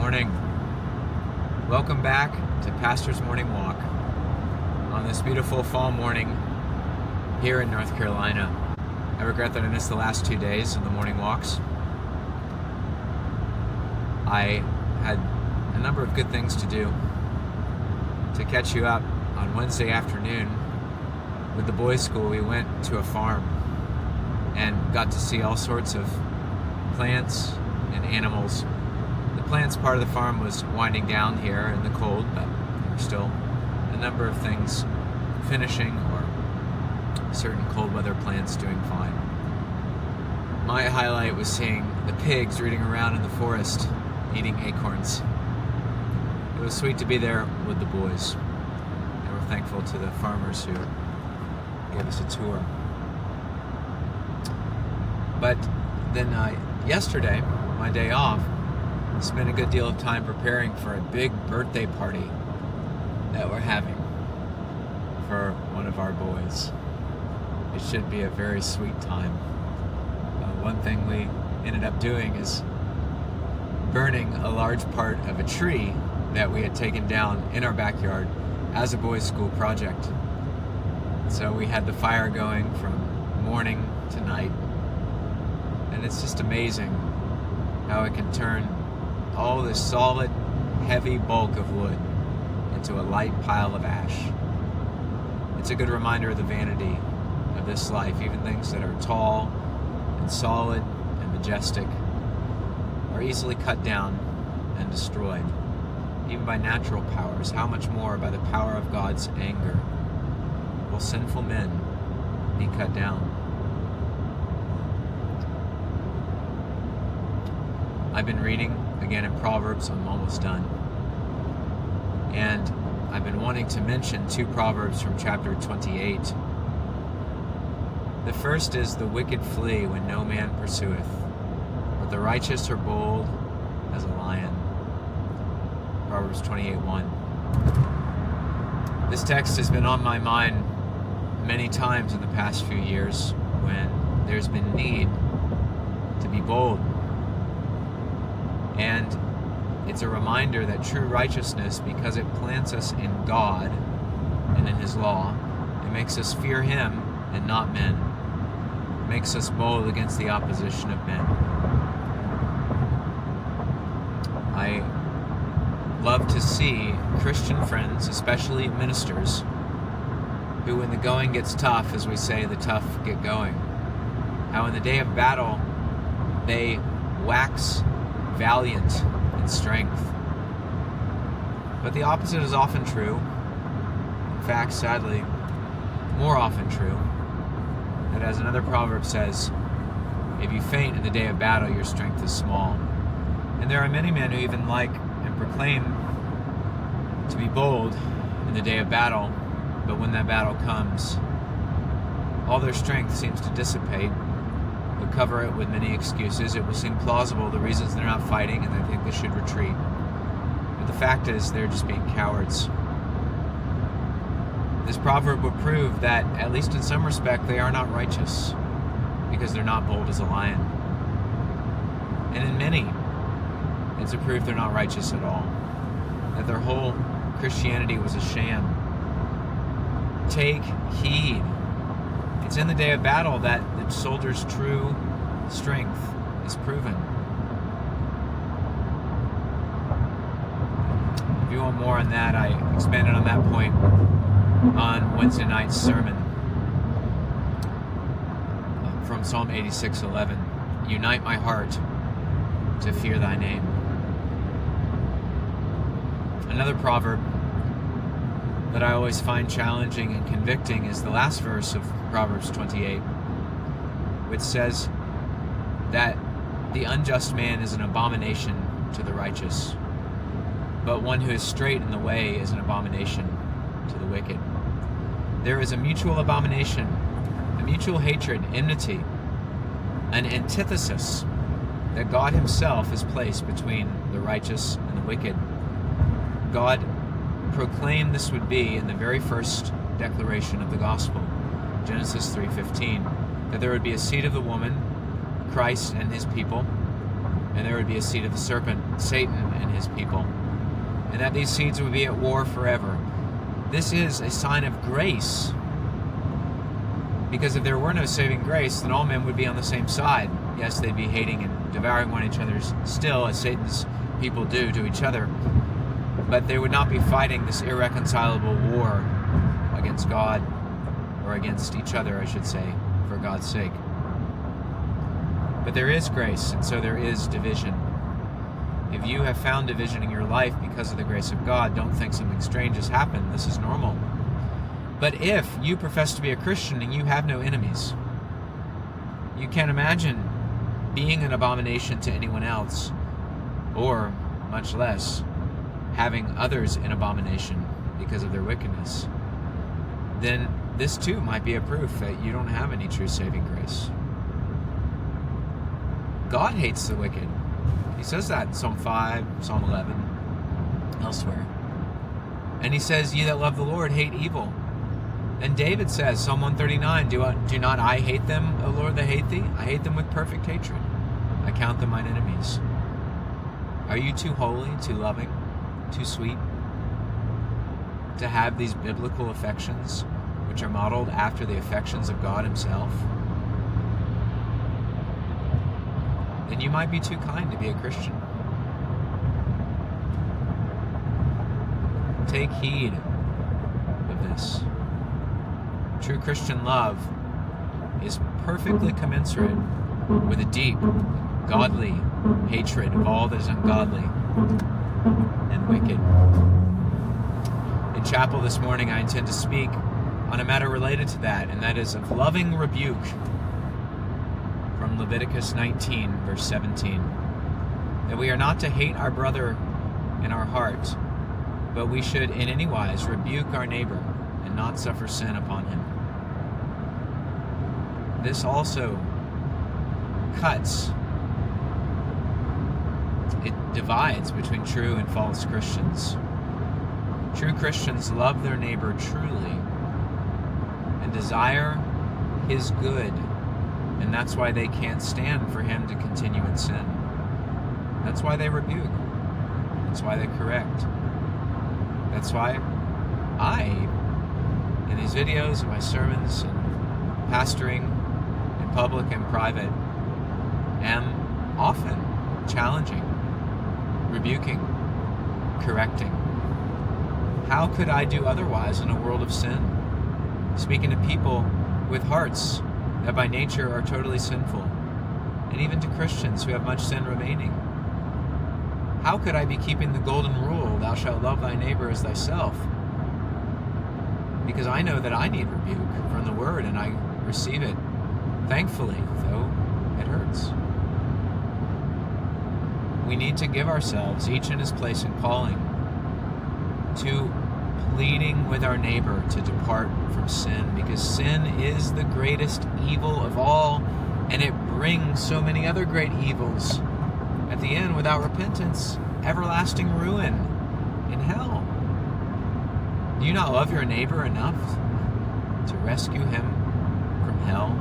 morning. Welcome back to Pastor's Morning Walk on this beautiful fall morning here in North Carolina. I regret that I missed the last 2 days of the morning walks. I had a number of good things to do. To catch you up, on Wednesday afternoon with the boys' school, we went to a farm and got to see all sorts of plants and animals. The plants part of the farm was winding down here in the cold, but there were still a number of things finishing, or certain cold weather plants doing fine. My highlight was seeing the pigs rooting around in the forest, eating acorns. It was sweet to be there with the boys, and we're thankful to the farmers who gave us a tour. But then yesterday, my day off, I spent a good deal of time preparing for a big birthday party that we're having for one of our boys. It should be a very sweet time. One thing we ended up doing is burning a large part of a tree that we had taken down in our backyard as a boys' school project. So we had the fire going from morning to night, and it's just amazing how it can turn all this solid, heavy bulk of wood into a light pile of ash. It's a good reminder of the vanity of this life. Even things that are tall and solid and majestic are easily cut down and destroyed, even by natural powers. How much more by the power of God's anger will sinful men be cut down? I've been reading again in Proverbs. I'm almost done. And I've been wanting to mention 2 Proverbs from chapter 28. The first is, "The wicked flee when no man pursueth, but the righteous are bold as a lion." Proverbs 28:1. This text has been on my mind many times in the past few years when there's been need to be bold. And it's a reminder that true righteousness, because it plants us in God and in His law, it makes us fear Him and not men. It makes us bold against the opposition of men. I love to see Christian friends, especially ministers, who when the going gets tough, as we say, the tough get going, how in the day of battle they wax valiant in strength. But the opposite is often true. In fact, sadly, more often true. That, as another proverb says, if you faint in the day of battle, your strength is small. And there are many men who even like and proclaim to be bold in the day of battle, but when that battle comes, all their strength seems to dissipate. They'll cover it with many excuses. It will seem plausible, the reasons they're not fighting, and they think they should retreat. But the fact is, they're just being cowards. This proverb would prove that, at least in some respect, they are not righteous, because they're not bold as a lion. And in many, it's a proof they're not righteous at all, that their whole Christianity was a sham. Take heed. It's in the day of battle that the soldier's true strength is proven. If you want more on that, I expanded on that point on Wednesday night's sermon from Psalm 86:11. "Unite my heart to fear thy name." Another proverb that I always find challenging and convicting is the last verse of Proverbs 28, which says that the unjust man is an abomination to the righteous, but one who is straight in the way is an abomination to the wicked. There is a mutual abomination, a mutual hatred, enmity, an antithesis that God Himself has placed between the righteous and the wicked. God proclaimed this would be in the very first declaration of the gospel, Genesis 3:15, that there would be a seed of the woman, Christ and His people, and there would be a seed of the serpent, Satan, and his people, and that these seeds would be at war forever. This is a sign of grace, because if there were no saving grace, then all men would be on the same side. Yes, they'd be hating and devouring one another still, as Satan's people do to each other, but they would not be fighting this irreconcilable war against God, or against each other, I should say, for God's sake. But there is grace, and so there is division. If you have found division in your life because of the grace of God, don't think something strange has happened. This is normal. But if you profess to be a Christian and you have no enemies, you can't imagine being an abomination to anyone else, or, much less, having others in abomination because of their wickedness, then this too might be a proof that you don't have any true saving grace. God hates the wicked. He says that in Psalm 5, Psalm 11, elsewhere. And he says, "Ye that love the Lord hate evil." And David says, Psalm 139, Do not I hate them, O Lord, that hate thee? I hate them with perfect hatred. I count them mine enemies. Are you too holy, too loving, too sweet to have these biblical affections, which are modeled after the affections of God himself? Then you might be too kind to be a Christian. Take heed of this. True Christian love is perfectly commensurate with a deep, godly hatred of all that is ungodly and wicked. In chapel this morning, I intend to speak on a matter related to that, and that is of loving rebuke, from Leviticus 19, verse 17. That we are not to hate our brother in our heart, but we should in any wise rebuke our neighbor and not suffer sin upon him. This also cuts, it divides between true and false Christians. True Christians love their neighbor truly and desire his good, and that's why they can't stand for him to continue in sin. That's why they rebuke. That's why they correct. That's why I, in these videos and my sermons and pastoring in public and private, am often challenging, rebuking, correcting. How could I do otherwise in a world of sin? Speaking to people with hearts that by nature are totally sinful, and even to Christians who have much sin remaining. How could I be keeping the golden rule, thou shalt love thy neighbor as thyself? Because I know that I need rebuke from the Word, and I receive it thankfully, though it hurts. We need to give ourselves, each in his place and calling, to pleading with our neighbor to depart from sin, because sin is the greatest evil of all, and it brings so many other great evils. At the end, without repentance, everlasting ruin in hell. Do you not love your neighbor enough to rescue him from hell?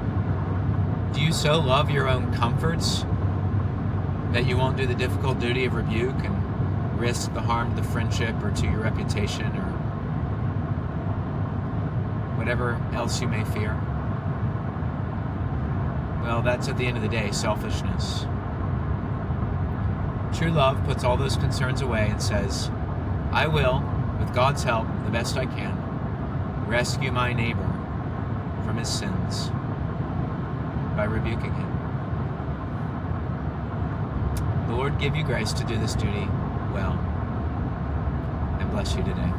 Do you so love your own comforts that you won't do the difficult duty of rebuke and risk the harm to the friendship or to your reputation or whatever else you may fear? Well, that's at the end of the day selfishness. True love puts all those concerns away and says, I will, with God's help, the best I can, rescue my neighbor from his sins by rebuking him. The Lord give you grace to do this duty well, and bless you today.